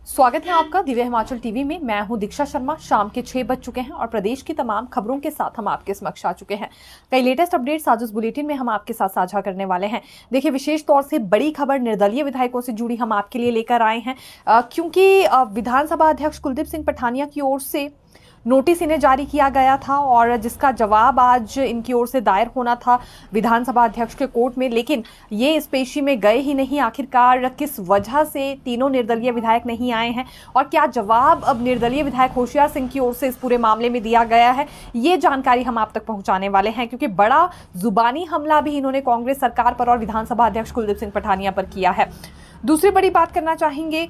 स्वागत है आपका दिव्य हिमाचल टीवी में। मैं हूं दीक्षा शर्मा। शाम के 6 बज चुके हैं और प्रदेश की तमाम खबरों के साथ हम आपके समक्ष आ चुके हैं। कई लेटेस्ट अपडेट्स आज इस बुलेटिन में हम आपके साथ साझा करने वाले हैं। देखिए, विशेष तौर से बड़ी खबर निर्दलीय विधायकों से जुड़ी हम आपके लिए लेकर आए हैं, क्योंकि विधानसभा अध्यक्ष कुलदीप सिंह पठानिया की ओर से नोटिस इन्हें जारी किया गया था और जिसका जवाब आज इनकी ओर से दायर होना था विधानसभा अध्यक्ष के कोर्ट में, लेकिन ये इस पेशी में गए ही नहीं। आखिरकार किस वजह से तीनों निर्दलीय विधायक नहीं आए हैं और क्या जवाब अब निर्दलीय विधायक होशियार सिंह की ओर से इस पूरे मामले में दिया गया है, ये जानकारी हम आप तक पहुंचाने वाले हैं, क्योंकि बड़ा जुबानी हमला भी इन्होंने कांग्रेस सरकार पर और विधानसभा अध्यक्ष कुलदीप सिंह पठानिया पर किया है। दूसरी बड़ी बात करना चाहेंगे,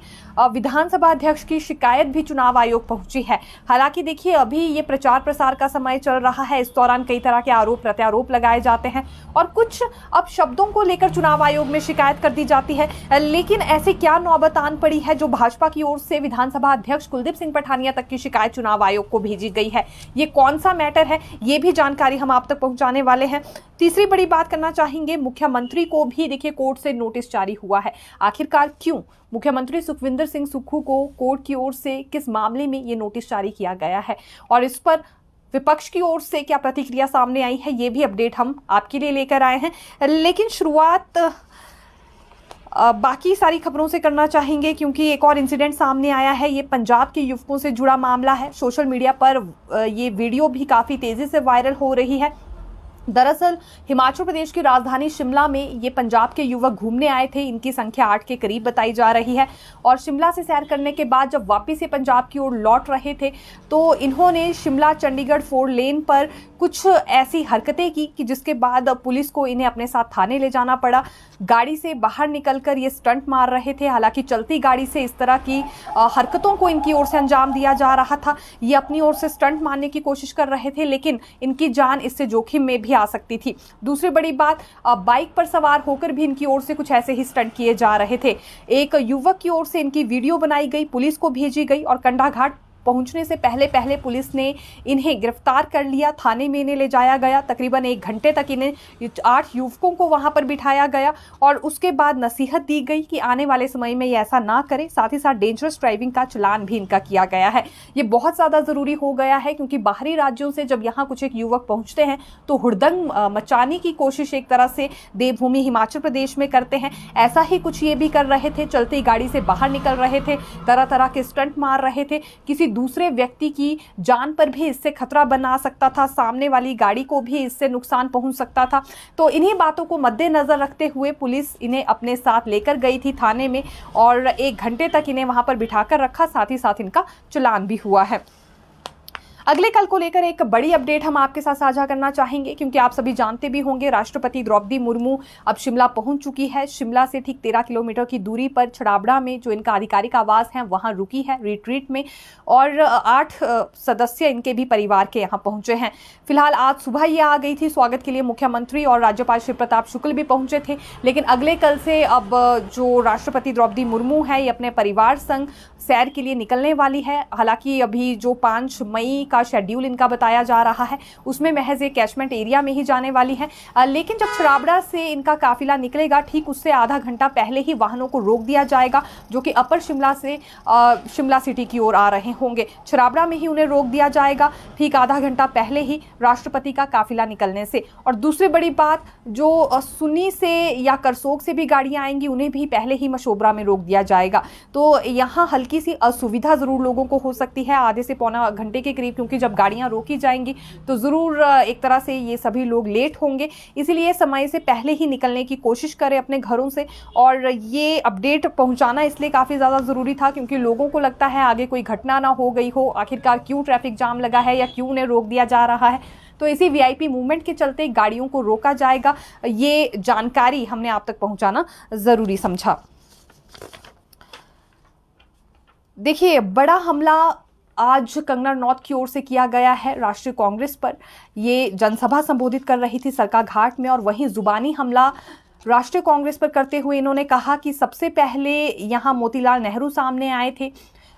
विधानसभा अध्यक्ष की शिकायत भी चुनाव आयोग पहुंची है। हालांकि देखिए, अभी ये प्रचार प्रसार का समय चल रहा है, इस दौरान कई तरह के आरोप प्रत्यारोप लगाए जाते हैं और कुछ अब शब्दों को लेकर चुनाव आयोग में शिकायत कर दी जाती है। लेकिन ऐसी क्या नौबत आन पड़ी है जो भाजपा की ओर से विधानसभा अध्यक्ष कुलदीप सिंह पठानिया तक की शिकायत चुनाव आयोग को भेजी गई है? ये कौन सा मैटर है, ये भी जानकारी हम आप तक पहुंचाने वाले हैं। तीसरी बड़ी बात करना चाहेंगे, मुख्यमंत्री को भी देखिए कोर्ट से नोटिस जारी हुआ है। आखिरकार क्यों? मुख्यमंत्री सुखविंदर सिंह सुक्खू को कोर्ट की ओर से किस मामले में ये नोटिस जारी किया गया है और इस पर विपक्ष की ओर से क्या प्रतिक्रिया सामने आई है, ये भी अपडेट हम आपके लिए लेकर आए हैं। लेकिन शुरुआत बाकी सारी खबरों से करना चाहेंगे, क्योंकि एक और इंसिडेंट सामने आया है। ये पंजाब के युवकों से जुड़ा मामला है। सोशल मीडिया पर ये वीडियो भी काफ़ी तेज़ी से वायरल हो रही है। दरअसल हिमाचल प्रदेश की राजधानी शिमला में ये पंजाब के युवक घूमने आए थे। इनकी संख्या 8 के करीब बताई जा रही है और शिमला से सैर करने के बाद जब वापस ये पंजाब की ओर लौट रहे थे तो इन्होंने शिमला चंडीगढ़ 4 लेन पर कुछ ऐसी हरकतें की कि जिसके बाद पुलिस को इन्हें अपने साथ थाने ले जाना पड़ा। गाड़ी से बाहर निकलकर ये स्टंट मार रहे थे। हालांकि चलती गाड़ी से इस तरह की हरकतों को इनकी ओर से अंजाम दिया जा रहा था। ये अपनी ओर से स्टंट मारने की कोशिश कर रहे थे, लेकिन इनकी जान इससे जोखिम में भी आ सकती थी। दूसरी बड़ी बात, बाइक पर सवार होकर भी इनकी ओर से कुछ ऐसे ही स्टंट किए जा रहे थे। एक युवक की ओर से इनकी वीडियो बनाई गई, पुलिस को भेजी गई और कंडाघाट पहुंचने से पहले पुलिस ने इन्हें गिरफ्तार कर लिया। थाने में इन्हें ले जाया गया। तकरीबन 1 घंटे तक इन्हें 8 युवकों को वहां पर बिठाया गया और उसके बाद नसीहत दी गई कि आने वाले समय में ये ऐसा ना करें। साथ ही साथ डेंजरस ड्राइविंग का चालान भी इनका किया गया है। ये बहुत ज़्यादा ज़रूरी हो गया है, क्योंकि बाहरी राज्यों से जब यहाँ कुछ एक युवक पहुँचते हैं तो हुड़दंग मचाने की कोशिश एक तरह से देवभूमि हिमाचल प्रदेश में करते हैं। ऐसा ही कुछ ये भी कर रहे थे। चलती गाड़ी से बाहर निकल रहे थे, तरह तरह के स्टंट मार रहे थे। किसी दूसरे व्यक्ति की जान पर भी इससे खतरा बना सकता था, सामने वाली गाड़ी को भी इससे नुकसान पहुंच सकता था। तो इन्हीं बातों को मद्देनजर रखते हुए पुलिस इन्हें अपने साथ लेकर गई थी थाने में और 1 घंटे तक इन्हें वहां पर बिठाकर रखा। साथ ही साथ इनका चालान भी हुआ है। अगले कल को लेकर एक बड़ी अपडेट हम आपके साथ साझा करना चाहेंगे, क्योंकि आप सभी जानते भी होंगे राष्ट्रपति द्रौपदी मुर्मू अब शिमला पहुंच चुकी है। शिमला से ठीक 13 किलोमीटर की दूरी पर छड़ाबड़ा में जो इनका आधिकारिक आवास है वहां रुकी है रिट्रीट में और 8 सदस्य इनके भी परिवार के यहां पहुंचे हैं। फिलहाल आज सुबह ये आ गई थी। स्वागत के लिए मुख्यमंत्री और राज्यपाल शिव प्रताप शुक्ल भी पहुंचे थे, लेकिन अगले कल से अब जो राष्ट्रपति द्रौपदी मुर्मू है ये अपने परिवार संग सैर के लिए निकलने वाली है। हालांकि अभी जो 5 मई का शेड्यूल इनका बताया जा रहा है उसमें महज एक कैचमेंट एरिया में ही जाने वाली है। लेकिन जब छड़ाबड़ा से इनका काफिला निकलेगा ठीक उससे आधा घंटा पहले ही वाहनों को रोक दिया जाएगा, जो कि अपर शिमला से शिमला सिटी की ओर आ रहे होंगे। छड़ाबड़ा में ही उन्हें रोक दिया जाएगा ठीक आधा घंटा पहले ही राष्ट्रपति का काफिला निकलने से। और दूसरी बड़ी बात, जो सुन्नी से या करसोग से भी गाड़ियां आएंगी उन्हें भी पहले ही मशोबरा में रोक दिया जाएगा। तो यहाँ हल्की सी असुविधा जरूर लोगों को हो सकती है आधे से पौना घंटे के करीब, क्योंकि जब गाड़ियां रोकी जाएंगी तो जरूर एक तरह से ये सभी लोग लेट होंगे। इसीलिए समय से पहले ही निकलने की कोशिश करें अपने घरों से। और ये अपडेट पहुंचाना इसलिए काफ़ी ज़्यादा ज़रूरी था क्योंकि लोगों को लगता है आगे कोई घटना ना हो गई हो, आखिरकार क्यों ट्रैफिक जाम लगा है या क्यों उन्हें रोक दिया जा रहा है। तो इसी वीआईपी मूवमेंट के चलते गाड़ियों को रोका जाएगा। ये जानकारी हमने आप तक पहुंचाना ज़रूरी समझा। देखिए, बड़ा हमला आज कंगना रनौत की ओर से किया गया है राष्ट्रीय कांग्रेस पर। ये जनसभा संबोधित कर रही थी सरकाघाट में और वहीं जुबानी हमला राष्ट्रीय कांग्रेस पर करते हुए इन्होंने कहा कि सबसे पहले यहाँ मोतीलाल नेहरू सामने आए थे,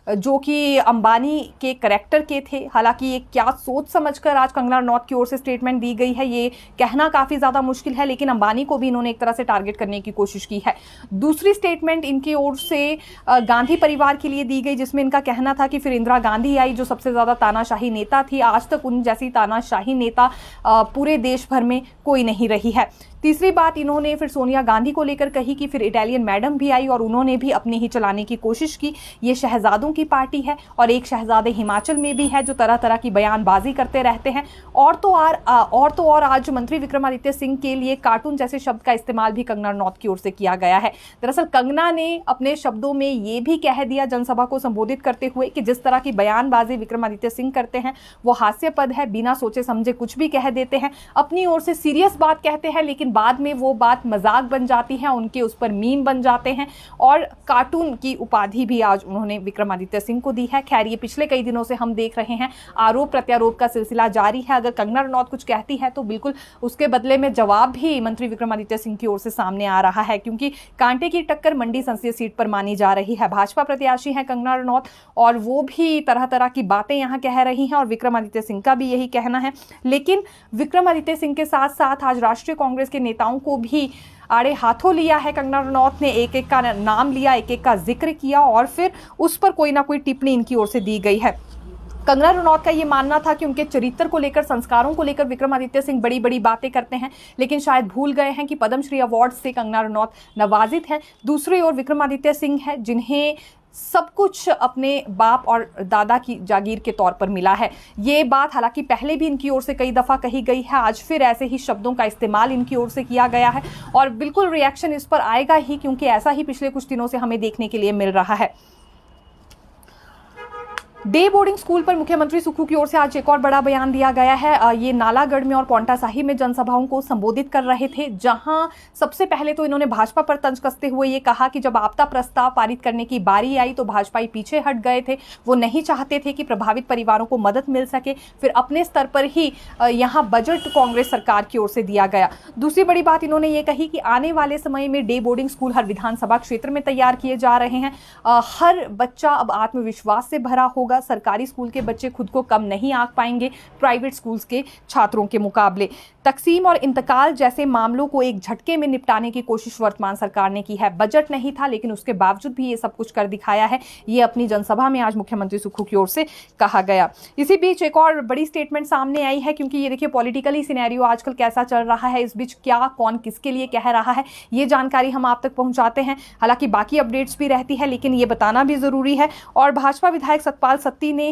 जो कि अंबानी के करैक्टर के थे। हालांकि ये क्या सोच समझकर आज कंगना रनौत की ओर से स्टेटमेंट दी गई है ये कहना काफ़ी ज़्यादा मुश्किल है, लेकिन अंबानी को भी इन्होंने एक तरह से टारगेट करने की कोशिश की है। दूसरी स्टेटमेंट इनकी ओर से गांधी परिवार के लिए दी गई, जिसमें इनका कहना था कि फिर इंदिरा गांधी आई जो सबसे ज़्यादा तानाशाही नेता थी, आज तक उन जैसी तानाशाही नेता पूरे देश भर में कोई नहीं रही है। तीसरी बात इन्होंने फिर सोनिया गांधी को लेकर कही कि फिर इटालियन मैडम भी आई और उन्होंने भी अपनी ही चलाने की कोशिश की। ये शहजादों की पार्टी है और एक शहजादे हिमाचल में भी है जो तरह तरह की बयानबाजी करते रहते हैं। और तो और आज मंत्री विक्रमादित्य सिंह के लिए कार्टून जैसे शब्द का इस्तेमाल भी कंगना रनौत की ओर से किया गया है। दरअसल कंगना ने अपने शब्दों में ये भी कह दिया जनसभा को संबोधित करते हुए कि जिस तरह की बयानबाजी विक्रमादित्य सिंह करते हैं वो हास्यास्पद है, बिना सोचे समझे कुछ भी कह देते हैं, अपनी ओर से सीरियस बात कहते हैं लेकिन बाद में वो बात मजाक बन जाती है, उनके उस पर मीम बन जाते हैं और कार्टून की उपाधि भी आज उन्होंने विक्रमादित्य सिंह को दी है। खैर ये पिछले कई दिनों से हम देख रहे हैं, आरोप प्रत्यारोप का सिलसिला जारी है। अगर कंगना रनौत कुछ कहती है तो बिल्कुल उसके बदले में जवाब भी मंत्री विक्रमादित्य सिंह की ओर से सामने आ रहा है, क्योंकि कांटे की टक्कर मंडी संसदीय सीट पर मानी जा रही है। भाजपा प्रत्याशी है कंगना रनौत और वो भी तरह तरह की बातें यहाँ कह रही हैं और विक्रमादित्य सिंह का भी यही कहना है। लेकिन विक्रमादित्य सिंह के साथ साथ आज राष्ट्रीय कांग्रेस के नेताओं को भी आड़े हाथों लिया है कंगना रनौत ने, एक एक का नाम लिया, एक एक का जिक्र किया और फिर उस पर कोई ना कोई टिप्पणी इनकी ओर से दी गई है। कंगना रनौत का ये मानना था कि उनके चरित्र को लेकर, संस्कारों को लेकर विक्रमादित्य सिंह बड़ी बड़ी बातें करते हैं, लेकिन शायद भूल गए हैं कि पद्मश्री अवार्ड से कंगना रनौत नवाजित हैं। दूसरी ओर विक्रमादित्य सिंह है जिन्हें सब कुछ अपने बाप और दादा की जागीर के तौर पर मिला है। ये बात हालांकि पहले भी इनकी ओर से कई दफ़ा कही गई है, आज फिर ऐसे ही शब्दों का इस्तेमाल इनकी ओर से किया गया है और बिल्कुल रिएक्शन इस पर आएगा ही, क्योंकि ऐसा ही पिछले कुछ दिनों से हमें देखने के लिए मिल रहा है। डे बोर्डिंग स्कूल पर मुख्यमंत्री सुक्खू की ओर से आज एक और बड़ा बयान दिया गया है। ये नालागढ़ में और पांवटा साहिब में जनसभाओं को संबोधित कर रहे थे, जहां सबसे पहले तो इन्होंने भाजपा पर तंज कसते हुए ये कहा कि जब आपदा प्रस्ताव पारित करने की बारी आई तो भाजपाई पीछे हट गए थे, वो नहीं चाहते थे कि प्रभावित परिवारों को मदद मिल सके। फिर अपने स्तर पर ही यहाँ बजट कांग्रेस सरकार की ओर से दिया गया। दूसरी बड़ी बात इन्होंने ये कही कि आने वाले समय में डे बोर्डिंग स्कूल हर विधानसभा क्षेत्र में तैयार किए जा रहे हैं। हर बच्चा अब आत्मविश्वास से भरा होगा। सरकारी स्कूल के बच्चे खुद को कम नहीं आंक पाएंगे प्राइवेट स्कूल्स के छात्रों के मुकाबले। तकसीम और इंतकाल जैसे मामलों को एक झटके में निपटाने की कोशिश वर्तमान सरकार ने की है। बजट नहीं था लेकिन उसके बावजूद भी ये सब कुछ कर दिखाया है, ये अपनी जनसभा में आज मुख्यमंत्री सुक्खू की ओर से कहा गया। इसी बीच एक और बड़ी स्टेटमेंट सामने आई है, क्योंकि ये देखिए पॉलिटिकली सिनेरियो आजकल कैसा चल रहा है, इस बीच क्या कौन किसके लिए कह रहा है ये जानकारी हम आप तक पहुंचाते हैं। हालांकि बाकी अपडेट्स भी रहती है लेकिन ये बताना भी जरूरी है। और भाजपा विधायक सतपाल सत्ती ने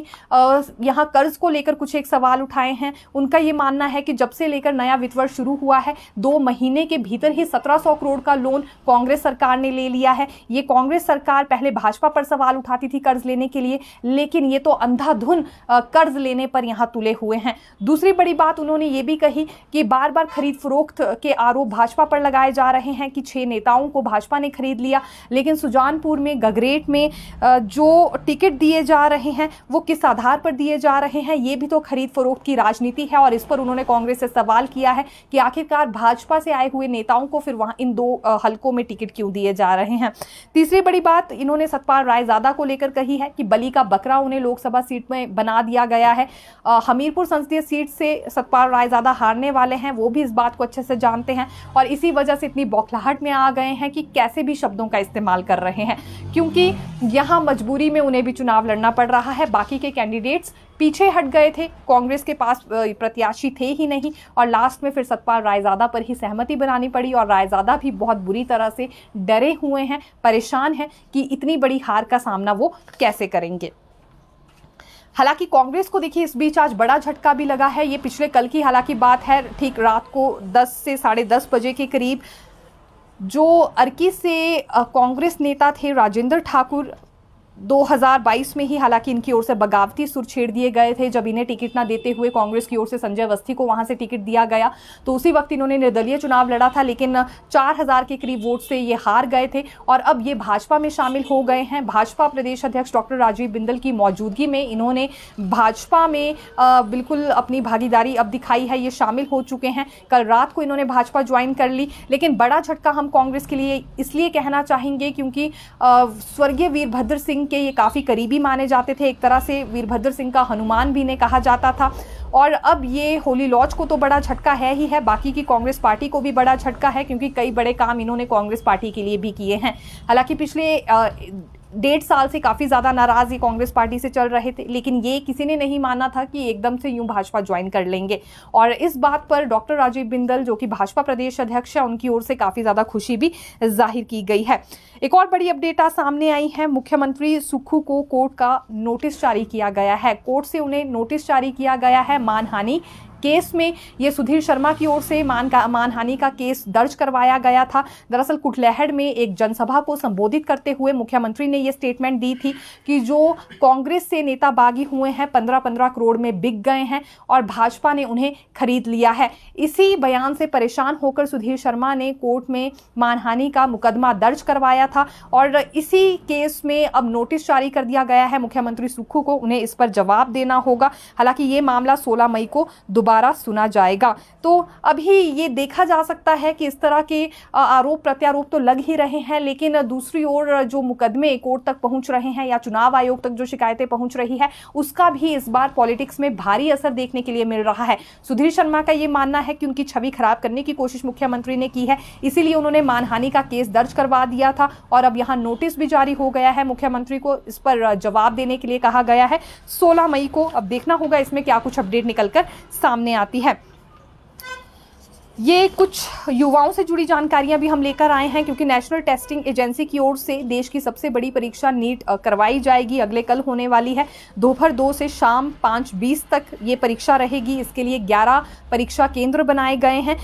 यहाँ कर्ज को लेकर कुछ एक सवाल उठाए हैं। उनका ये मानना है कि जब से लेकर नया वित्त वर्ष शुरू हुआ है 2 महीने के भीतर ही 1700 करोड़ का लोन कांग्रेस सरकार ने ले लिया है। ये कांग्रेस सरकार पहले भाजपा पर सवाल उठाती थी कर्ज लेने के लिए, लेकिन ये तो अंधाधुन कर्ज लेने पर यहाँ तुले हुए हैं। दूसरी बड़ी बात उन्होंने ये भी कही कि बार बार खरीद फरोख्त के आरोप भाजपा पर लगाए जा रहे हैं कि 6 नेताओं को भाजपा ने खरीद लिया, लेकिन सुजानपुर में, गगरेट में जो टिकट दिए जा रहे हैं वो किस आधार पर दिए जा रहे हैं, ये भी तो खरीद फरोख्त की राजनीति है। और इस पर उन्होंने कांग्रेस से सवाल किया है कि आखिरकार भाजपा से आए हुए नेताओं को फिर वहां इन 2 हलकों में टिकट क्यों दिए जा रहे हैं। तीसरी बड़ी बात इन्होंने सतपाल रायजादा को लेकर कही है कि बली का बकरा उन्हें लोकसभा सीट में बना दिया गया है। हमीरपुर संसदीय सीट से सतपाल रायजादा हारने वाले हैं, वो भी इस बात को अच्छे से जानते हैं और इसी वजह से इतनी बौखलाहट में आ गए हैं कि कैसे भी शब्दों का इस्तेमाल कर रहे हैं, क्योंकि यहां मजबूरी में उन्हें भी चुनाव लड़ना पड़ रहा है। बाकी के कैंडिडेट्स पीछे हट गए थे, कांग्रेस के पास प्रत्याशी थे ही नहीं और लास्ट में फिर सतपाल रायजादा पर ही सहमति बनानी पड़ी और रायजादा भी बहुत बुरी तरह से डरे हुए हैं, परेशान हैं कि इतनी बड़ी हार का सामना वो कैसे करेंगे। हालांकि कांग्रेस को देखिए इस बीच आज बड़ा झटका भी लगा है। ये पिछले कल की हालांकि बात है, ठीक रात को 10 से 10:30 बजे के करीब जो अर्की से कांग्रेस नेता थे राजेंद्र ठाकुर 2022 में ही हालांकि इनकी ओर से बगावती सुर छेड़ दिए गए थे। जब इन्हें टिकट ना देते हुए कांग्रेस की ओर से संजय अवस्थी को वहां से टिकट दिया गया तो उसी वक्त इन्होंने निर्दलीय चुनाव लड़ा था, लेकिन 4000 के करीब वोट से ये हार गए थे और अब ये भाजपा में शामिल हो गए हैं। भाजपा प्रदेश अध्यक्ष डॉक्टर राजीव बिंदल की मौजूदगी में इन्होंने भाजपा में बिल्कुल अपनी भागीदारी अब दिखाई है, ये शामिल हो चुके हैं। कल रात को इन्होंने भाजपा ज्वाइन कर ली, लेकिन बड़ा झटका हम कांग्रेस के लिए इसलिए कहना चाहेंगे क्योंकि स्वर्गीय वीरभद्र सिंह के ये काफ़ी करीबी माने जाते थे, एक तरह से वीरभद्र सिंह का हनुमान भी इन्हें कहा जाता था। और अब ये होली लॉज को तो बड़ा झटका है ही है, बाकी की कांग्रेस पार्टी को भी बड़ा झटका है, क्योंकि कई बड़े काम इन्होंने कांग्रेस पार्टी के लिए भी किए हैं। हालांकि पिछले 1.5 साल से काफ़ी ज़्यादा नाराज़ ये कांग्रेस पार्टी से चल रहे थे, लेकिन ये किसी ने नहीं माना था कि एकदम से यूं भाजपा ज्वाइन कर लेंगे। और इस बात पर डॉक्टर राजीव बिंदल, जो कि भाजपा प्रदेश अध्यक्ष है, उनकी ओर से काफ़ी ज़्यादा खुशी भी जाहिर की गई है। एक और बड़ी अपडेट आज सामने आई है। मुख्यमंत्री सुक्खू को कोर्ट का नोटिस जारी किया गया है। कोर्ट से उन्हें नोटिस जारी किया गया है मानहानि केस में। ये सुधीर शर्मा की ओर से मानहानि का केस दर्ज करवाया गया था। दरअसल कुटलैहड़ में एक जनसभा को संबोधित करते हुए मुख्यमंत्री ने ये स्टेटमेंट दी थी कि जो कांग्रेस से नेता बागी हुए हैं 15-15 करोड़ में बिक गए हैं और भाजपा ने उन्हें खरीद लिया है। इसी बयान से परेशान होकर सुधीर शर्मा ने कोर्ट में मानहानि का मुकदमा दर्ज करवाया था और इसी केस में अब नोटिस जारी कर दिया गया है मुख्यमंत्री सुक्खू को। उन्हें इस पर जवाब देना होगा। हालांकि ये मामला 16 मई को दोबारा सुना जाएगा। तो अभी ये देखा जा सकता है कि इस तरह के आरोप प्रत्यारोप तो लग ही रहे हैं, लेकिन दूसरी ओर जो मुकदमे कोर्ट तक पहुंच रहे हैं या चुनाव आयोग तक जो शिकायतें पहुंच रही है, उसका भी इस बार पॉलिटिक्स में भारी असर देखने के लिए मिल रहा है। सुधीर शर्मा का ये मानना है कि उनकी छवि खराब करने की कोशिश मुख्यमंत्री ने की है, इसीलिए उन्होंने मानहानि का केस दर्ज करवा दिया था और अब यहां नोटिस भी जारी हो गया है। मुख्यमंत्री को इस पर जवाब देने के लिए कहा गया है 16 मई को। अब देखना होगा इसमें क्या कुछ अपडेट निकलकर सामने आती है। ये कुछ युवाओं से जुड़ी जानकारियां भी हम लेकर आए हैं, क्योंकि नेशनल टेस्टिंग एजेंसी की ओर से देश की सबसे बड़ी परीक्षा नीट करवाई जाएगी। अगले कल होने वाली है। दोपहर 2 से शाम 5:20 तक ये परीक्षा रहेगी। इसके लिए 11 परीक्षा केंद्र बनाए गए हैं।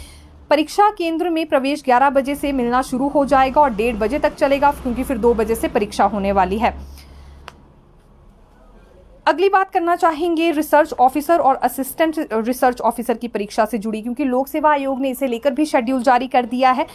परीक्षा केंद्र में प्रवेश 11 बजे से मिलना शुरू हो जाएगा और 1:30 बजे तक चलेगा, क्योंकि फिर 2 बजे से परीक्षा होने वाली है। अगली बात करना चाहेंगे रिसर्च ऑफिसर और असिस्टेंट रिसर्च ऑफिसर की परीक्षा से जुड़ी, क्योंकि लोक सेवा आयोग ने इसे लेकर भी शेड्यूल जारी कर दिया है।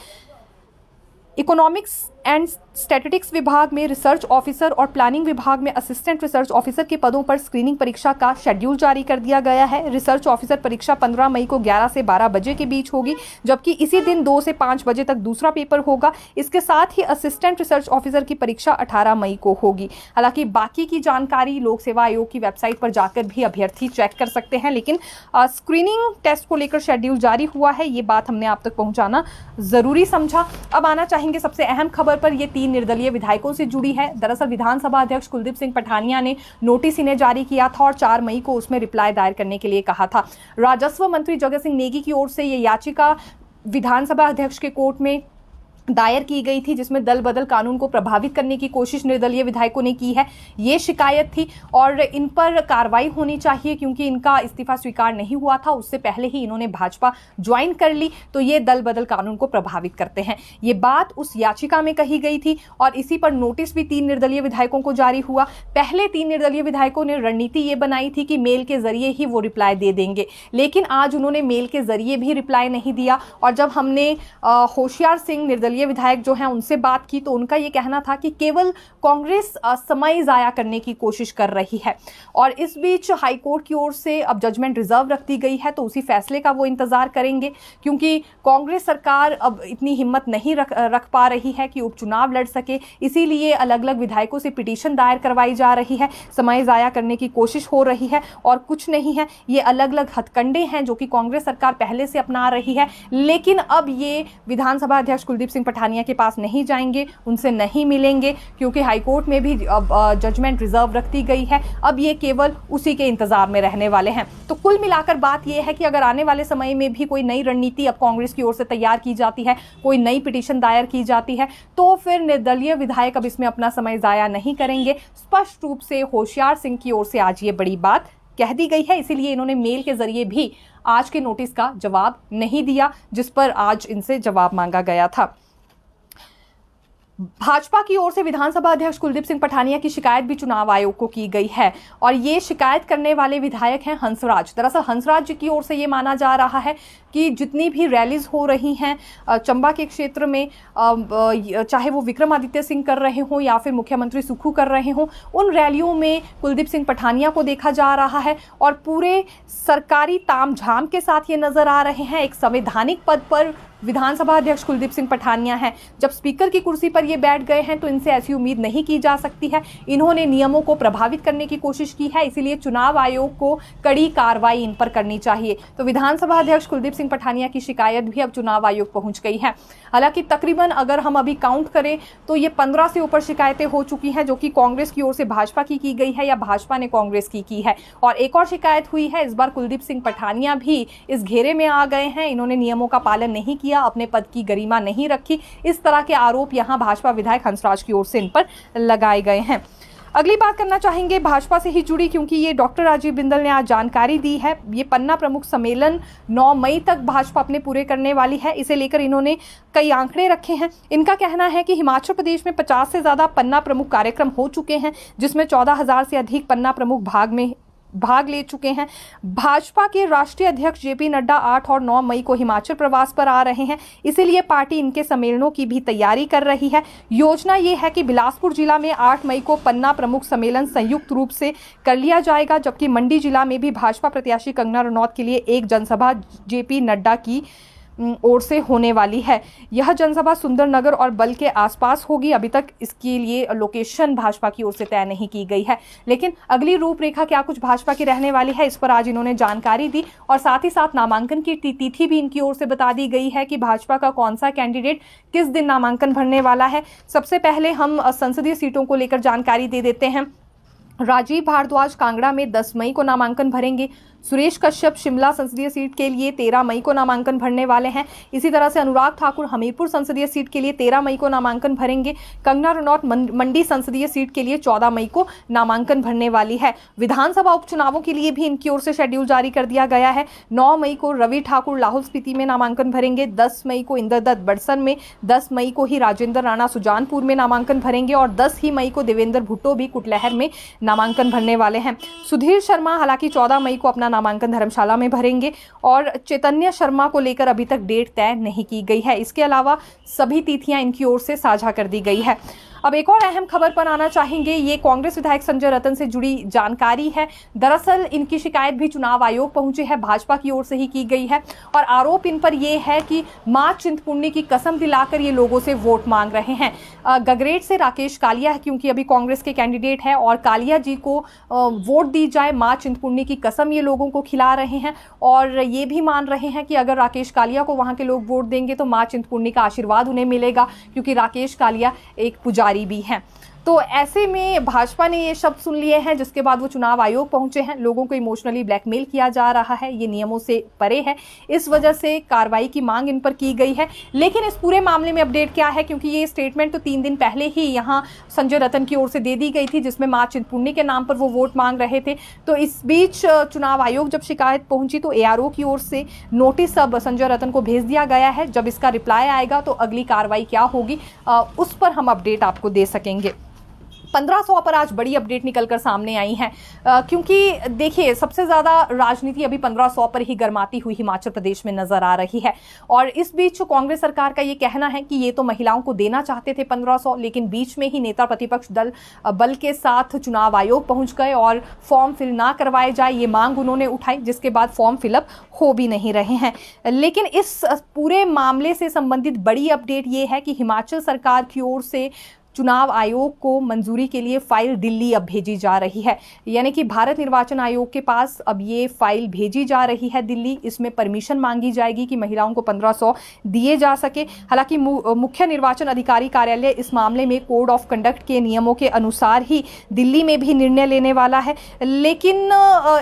इकोनॉमिक्स एंड स्टैटिस्टिक्स विभाग में रिसर्च ऑफिसर और प्लानिंग विभाग में असिस्टेंट रिसर्च ऑफिसर के पदों पर स्क्रीनिंग परीक्षा का शेड्यूल जारी कर दिया गया है। रिसर्च ऑफिसर परीक्षा 15 मई को 11 से 12 बजे के बीच होगी, जबकि इसी दिन 2 से 5 बजे तक दूसरा पेपर होगा। इसके साथ ही असिस्टेंट रिसर्च ऑफिसर की परीक्षा 18 मई को होगी। हालांकि बाकी की जानकारी लोक सेवा आयोग की वेबसाइट पर जाकर भी अभ्यर्थी चेक कर सकते हैं, लेकिन स्क्रीनिंग टेस्ट को लेकर शेड्यूल जारी हुआ है, ये बात हमने आप तक पहुंचाना जरूरी समझा। अब आना चाहेंगे सबसे अहम खबर पर। ये 3 निर्दलीय विधायकों से जुड़ी है। दरअसल विधानसभा अध्यक्ष कुलदीप सिंह पठानिया ने नोटिस इन्हें जारी किया था और 4 मई को उसमें रिप्लाई दायर करने के लिए कहा था। राजस्व मंत्री जगत सिंह नेगी की ओर से ये याचिका विधानसभा अध्यक्ष के कोर्ट में दायर की गई थी, जिसमें दल बदल कानून को प्रभावित करने की कोशिश निर्दलीय विधायकों ने की है। ये शिकायत थी और इन पर कार्रवाई होनी चाहिए, क्योंकि इनका इस्तीफा स्वीकार नहीं हुआ था। उससे पहले ही इन्होंने भाजपा ज्वाइन कर ली, तो ये दल बदल कानून को प्रभावित करते हैं। ये बात उस याचिका में कही गई थी और इसी पर नोटिस भी 3 निर्दलीय विधायकों को जारी हुआ। पहले 3 निर्दलीय विधायकों ने रणनीति ये बनाई थी कि मेल के जरिए ही वो रिप्लाई दे देंगे, लेकिन आज उन्होंने मेल के जरिए भी रिप्लाई नहीं दिया। और जब हमने होशियार सिंह निर्दलीय विधायक जो हैं उनसे बात की, तो उनका ये कहना था कि केवल कांग्रेस समय जाया करने की कोशिश कर रही है। और इस बीच हाईकोर्ट की ओर से अब जजमेंट रिजर्व रख दी गई है, तो उसी फैसले का वो इंतजार करेंगे, क्योंकि कांग्रेस सरकार अब इतनी हिम्मत नहीं रख पा रही है कि उपचुनाव लड़ सके। इसीलिए अलग अलग विधायकों से पिटीशन दायर करवाई जा रही है, समय जाया करने की कोशिश हो रही है और कुछ नहीं है। ये अलग अलग हथकंडे हैं जो कि कांग्रेस सरकार पहले से अपना रही है, लेकिन अब ये विधानसभा अध्यक्ष कुलदीप सिंह पठानिया के पास नहीं जाएंगे, उनसे नहीं मिलेंगे, क्योंकि हाईकोर्ट में भी अब जजमेंट रिजर्व रख दी गई है। अब ये केवल उसी के इंतजार में रहने वाले हैं। तो कुल मिलाकर बात यह है कि अगर आने वाले समय में भी कोई नई रणनीति अब कांग्रेस की ओर से तैयार की जाती है, कोई नई पिटीशन दायर की जाती है, तो फिर निर्दलीय विधायक अब इसमें अपना समय जाया नहीं करेंगे। स्पष्ट रूप से होशियार सिंह की ओर से आज ये बड़ी बात कह दी गई है, इसीलिए इन्होंने मेल के जरिए भी आज के नोटिस का जवाब नहीं दिया, जिस पर आज इनसे जवाब मांगा गया था। भाजपा की ओर से विधानसभा अध्यक्ष कुलदीप सिंह पठानिया की शिकायत भी चुनाव आयोग को की गई है और ये शिकायत करने वाले विधायक हैं हंसराज। दरअसल हंसराज जी की ओर से ये माना जा रहा है कि जितनी भी रैलीज हो रही हैं चंबा के क्षेत्र में, चाहे वो विक्रमादित्य सिंह कर रहे हों या फिर मुख्यमंत्री सुक्खू कर रहे हों, उन रैलियों में कुलदीप सिंह पठानिया को देखा जा रहा है और पूरे सरकारी तामझाम के साथ ये नजर आ रहे हैं। एक संवैधानिक पद पर विधानसभा अध्यक्ष कुलदीप सिंह पठानिया हैं। जब स्पीकर की कुर्सी पर ये बैठ गए हैं तो इनसे ऐसी उम्मीद नहीं की जा सकती है। इन्होंने नियमों को प्रभावित करने की कोशिश की है, इसीलिए चुनाव आयोग को कड़ी कार्रवाई इन पर करनी चाहिए। तो विधानसभा अध्यक्ष कुलदीप सिंह पठानिया की शिकायत भी अब चुनाव आयोग पहुंच गई है। हालांकि तकरीबन अगर हम अभी काउंट करें तो ये 15 से ऊपर शिकायतें हो चुकी हैं, जो कि कांग्रेस की ओर से भाजपा की गई है या भाजपा ने कांग्रेस की है। और एक और शिकायत हुई है, इस बार कुलदीप सिंह पठानिया भी इस घेरे में आ गए हैं। इन्होंने नियमों का पालन नहीं किया, अपने पद की गरिमा नहीं रखी, इस तरह के आरोप यहां भाजपा विधायक हंसराज की ओर से इन पर लगाए गए हैं। अगली बात करना चाहेंगे भाजपा से ही जुड़ी, क्योंकि ये डॉक्टर राजीव बिंदल ने आज जानकारी दी है। ये पन्ना प्रमुख सम्मेलन 9 मई तक भाजपा अपने पूरे करने वाली है। इसे लेकर इन्होंने कई आंकड़े रखे हैं। इनका कहना है कि हिमाचल प्रदेश में 50 से ज्यादा पन्ना प्रमुख कार्यक्रम हो चुके हैं, जिसमें 14,000 से अधिक पन्ना प्रमुख भाग ले चुके हैं। भाजपा के राष्ट्रीय अध्यक्ष जेपी नड्डा 8 और 9 मई को हिमाचल प्रवास पर आ रहे हैं, इसीलिए पार्टी इनके सम्मेलनों की भी तैयारी कर रही है। योजना ये है कि बिलासपुर जिला में 8 मई को पन्ना प्रमुख सम्मेलन संयुक्त रूप से कर लिया जाएगा, जबकि मंडी जिला में भी भाजपा प्रत्याशी कंगना रनौत के लिए एक जनसभा जेपी नड्डा की ओर से होने वाली है। यह जनसभा सुंदरनगर और बल के आसपास होगी। अभी तक इसके लिए लोकेशन भाजपा की ओर से तय नहीं की गई है, लेकिन अगली रूपरेखा क्या कुछ भाजपा की रहने वाली है, इस पर आज इन्होंने जानकारी दी। और साथ ही साथ नामांकन की तिथि भी इनकी ओर से बता दी गई है कि भाजपा का कौन सा कैंडिडेट किस दिन नामांकन भरने वाला है। सबसे पहले हम संसदीय सीटों को लेकर जानकारी दे देते हैं। राजीव भारद्वाज कांगड़ा में 10 मई को नामांकन भरेंगे। सुरेश कश्यप शिमला संसदीय सीट के लिए 13 मई को नामांकन भरने वाले हैं। इसी तरह से अनुराग ठाकुर हमीरपुर संसदीय सीट के लिए 13 मई को नामांकन भरेंगे। कंगना रनौत मंडी संसदीय सीट के लिए 14 मई को नामांकन भरने वाली है। विधानसभा उपचुनावों के लिए भी इनकी ओर से शेड्यूल जारी कर दिया गया है। 9 मई को रवि ठाकुर लाहौल स्पीति में नामांकन भरेंगे। 10 मई को इंद्रदत्त बड़सन में, 10 मई को ही राजेंद्र राणा सुजानपुर में नामांकन भरेंगे और 10 ही मई को देवेंद्र भुट्टो भी कुटलहर में नामांकन भरने वाले हैं। सुधीर शर्मा हालांकि 14 मई को अपना नामांकन धर्मशाला में भरेंगे और चैतन्य शर्मा को लेकर अभी तक डेट तय नहीं की गई है। इसके अलावा सभी तिथियां इनकी ओर से साझा कर दी गई है। अब एक और अहम खबर पर आना चाहेंगे। ये कांग्रेस विधायक संजय रतन से जुड़ी जानकारी है। दरअसल इनकी शिकायत भी चुनाव आयोग पहुंची है, भाजपा की ओर से ही की गई है और आरोप इन पर यह है कि मां चिंतपूर्णी की कसम दिलाकर ये लोगों से वोट मांग रहे हैं। गगरेट से राकेश कालिया है, क्योंकि अभी कांग्रेस के कैंडिडेट है और कालिया जी को वोट दी जाए, मां चिंतपूर्णी की कसम ये लोगों को खिला रहे हैं और ये भी मान रहे हैं कि अगर राकेश कालिया को वहां के लोग वोट देंगे तो मां चिंतपूर्णी का आशीर्वाद उन्हें मिलेगा, क्योंकि राकेश कालिया एक पुजारी भी हैं। तो ऐसे में भाजपा ने ये शब्द सुन लिए हैं, जिसके बाद वो चुनाव आयोग पहुंचे हैं। लोगों को इमोशनली ब्लैकमेल किया जा रहा है, ये नियमों से परे है, इस वजह से कार्रवाई की मांग इन पर की गई है। लेकिन इस पूरे मामले में अपडेट क्या है, क्योंकि ये स्टेटमेंट तो 3 दिन पहले ही यहाँ संजय रतन की ओर से दे दी गई थी, जिसमें मां चिंतपूर्णी के नाम पर वो वोट मांग रहे थे। तो इस बीच चुनाव आयोग जब शिकायत पहुंची तो ARO की ओर से नोटिस अब संजय रतन को भेज दिया गया है। जब इसका रिप्लाई आएगा तो अगली कार्रवाई क्या होगी उस पर हम अपडेट आपको दे सकेंगे। 1500 पर आज बड़ी अपडेट निकलकर सामने आई है, क्योंकि देखिए सबसे ज़्यादा राजनीति अभी 1500 पर ही गर्माती हुई हिमाचल प्रदेश में नजर आ रही है। और इस बीच कांग्रेस सरकार का ये कहना है कि ये तो महिलाओं को देना चाहते थे 1500, लेकिन बीच में ही नेता प्रतिपक्ष दल बल के साथ चुनाव आयोग पहुंच गए और फॉर्म फिल ना करवाए जाए ये मांग उन्होंने उठाई, जिसके बाद फॉर्म फिलअप हो भी नहीं रहे हैं। लेकिन इस पूरे मामले से संबंधित बड़ी अपडेट ये है कि हिमाचल सरकार की ओर से चुनाव आयोग को मंजूरी के लिए फाइल दिल्ली अब भेजी जा रही है, यानी कि भारत निर्वाचन आयोग के पास अब ये फाइल भेजी जा रही है दिल्ली। इसमें परमिशन मांगी जाएगी कि महिलाओं को 1500 दिए जा सके। हालांकि मुख्य निर्वाचन अधिकारी कार्यालय इस मामले में कोड ऑफ कंडक्ट के नियमों के अनुसार ही दिल्ली में भी निर्णय लेने वाला है। लेकिन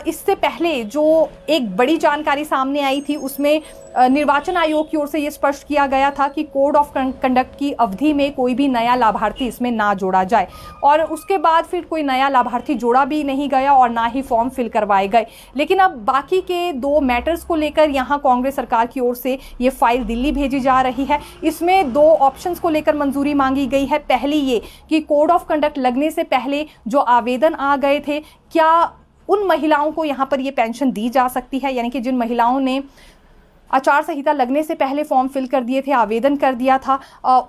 इससे पहले जो एक बड़ी जानकारी सामने आई थी उसमें निर्वाचन आयोग की ओर से यह स्पष्ट किया गया था कि कोड ऑफ कंडक्ट की अवधि में कोई भी नया लाभार्थी इसमें ना जोड़ा जाए, और उसके बाद फिर कोई नया लाभार्थी जोड़ा भी नहीं गया और ना ही फॉर्म फिल करवाए गए। लेकिन अब बाकी के 2 मैटर्स को लेकर यहां कांग्रेस सरकार की ओर से ये फाइल दिल्ली भेजी जा रही है। इसमें 2 ऑप्शंस को लेकर मंजूरी मांगी गई है। पहली ये कि कोड ऑफ कंडक्ट लगने से पहले जो आवेदन आ गए थे, क्या उन महिलाओं को यहां पर ये पेंशन दी जा सकती है, यानी कि जिन महिलाओं ने आचार संहिता लगने से पहले फॉर्म फिल कर दिए थे, आवेदन कर दिया था,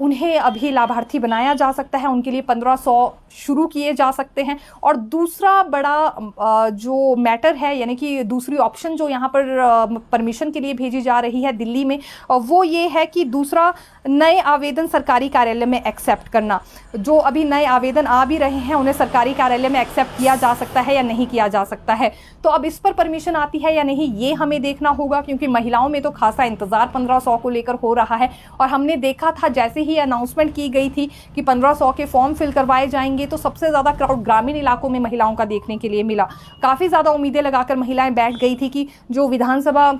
उन्हें अभी लाभार्थी बनाया जा सकता है, उनके लिए 1500 शुरू किए जा सकते हैं। और दूसरा बड़ा जो मैटर है, यानी कि दूसरी ऑप्शन जो यहाँ पर परमिशन के लिए भेजी जा रही है दिल्ली में, वो ये है कि दूसरा नए आवेदन सरकारी कार्यालय में एक्सेप्ट करना। जो अभी नए आवेदन आ भी रहे हैं उन्हें सरकारी कार्यालय में एक्सेप्ट किया जा सकता है या नहीं किया जा सकता है। तो अब इस पर परमिशन आती है या नहीं ये हमें देखना होगा, क्योंकि महिलाओं में तो खासा इंतजार 1500 को लेकर हो रहा है। और हमने देखा था जैसे ही अनाउंसमेंट की गई थी कि 1500 के फॉर्म फिल करवाए जाएंगे, तो सबसे ज़्यादा क्राउड ग्रामीण इलाकों में महिलाओं का देखने के लिए मिला। काफ़ी ज़्यादा उम्मीदें लगाकर महिलाएं बैठ गई थी कि जो विधानसभा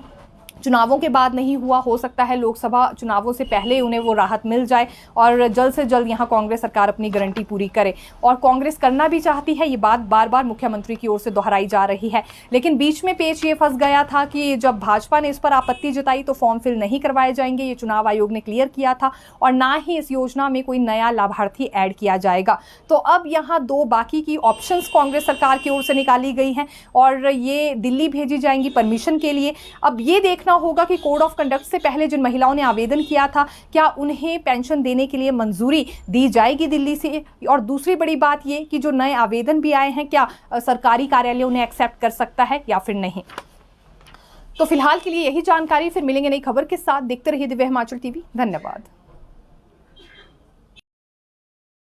चुनावों के बाद नहीं हुआ, हो सकता है लोकसभा चुनावों से पहले उन्हें वो राहत मिल जाए और जल्द से जल्द यहाँ कांग्रेस सरकार अपनी गारंटी पूरी करे। और कांग्रेस करना भी चाहती है, ये बात बार बार मुख्यमंत्री की ओर से दोहराई जा रही है। लेकिन बीच में पेच ये फंस गया था कि जब भाजपा ने इस पर आपत्ति जताई तो फॉर्म फिल नहीं करवाए जाएंगे, ये चुनाव आयोग ने क्लियर किया था, और ना ही इस योजना में कोई नया लाभार्थी ऐड किया जाएगा। तो अब यहाँ दो बाकी की ऑप्शंस कांग्रेस सरकार की ओर से निकाली गई हैं और ये दिल्ली भेजी जाएंगी परमिशन के लिए। अब ये देखना होगा कि कोड ऑफ कंडक्ट से पहले जिन महिलाओं ने आवेदन किया था, क्या उन्हें पेंशन देने के लिए मंजूरी दी जाएगी दिल्ली से। और दूसरी बड़ी बात ये कि जो नए आवेदन भी आए हैं, क्या सरकारी कार्यालय उन्हें एक्सेप्ट कर सकता है या फिर नहीं। तो फिलहाल के लिए यही जानकारी, फिर मिलेंगे नई खबर के साथ। देखते रहिए दिव्य हिमाचल टीवी। धन्यवाद।